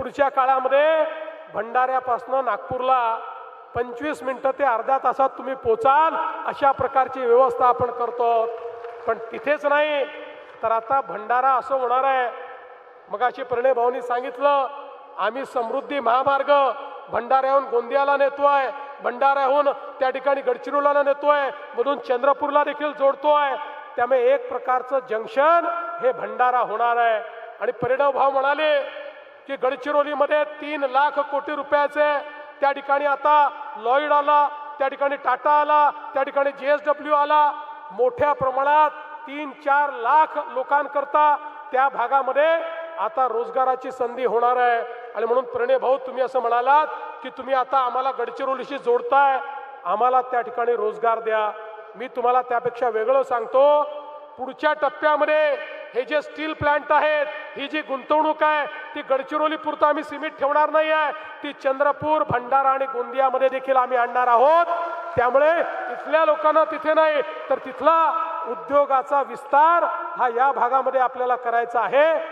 पुढच्या काळामध्ये भंडाऱ्यापासून नागपूरला 25 मिनिटं ते अर्ध्या तासात तुम्ही पोचाल अशा प्रकारची व्यवस्था आपण करतो। पण तिथेच नाही तर आता भंडारा असं होणार आहे, मगाशी प्रणय भाऊंनी सांगितलं आम्ही समृद्धी महामार्ग भंडाऱ्याहून गोंदियाला नेतोय, भंडाऱ्याहून त्या ठिकाणी गडचिरोलीला नेतोय, मधून चंद्रपूरला देखील जोडतोय। त्यामुळे एक प्रकारचं जंक्शन हे भंडारा होणार आहे। आणि प्रणय भाऊ म्हणाले की गडचिरोलीमध्ये 3 लाख कोटी रुपयाचे त्या ठिकाणी आता लॉईड आला, त्या ठिकाणी टाटा आला, त्या ठिकाणी JSW आला, मोठ्या प्रमाणात 3-4 लाख लोकांकरता त्या भागामध्ये आता रोजगाराची संधी होणार आहे। आणि म्हणून प्रणय भाऊ तुम्ही असं म्हणालात की तुम्ही आता आम्हाला गडचिरोलीशी जोडताय, आम्हाला त्या ठिकाणी रोजगार द्या। मी तुम्हाला त्यापेक्षा वेगळं सांगतो, पुढच्या टप्प्यामध्ये हे जे स्टील प्लांट आहेत, ही जी गुंतवणूक आहे ती गडचिरोली पुरता आम्ही सीमित ठेवणार नाही आहे, ती चंद्रपूर, भंडारा आणि गोंदियामध्ये देखील आम्ही आणणार आहोत। त्यामुळे इथल्या लोकांना तिथे नाही तर तिथला उद्योगाचा विस्तार हा या भागामध्ये आपल्याला करायचा आहे।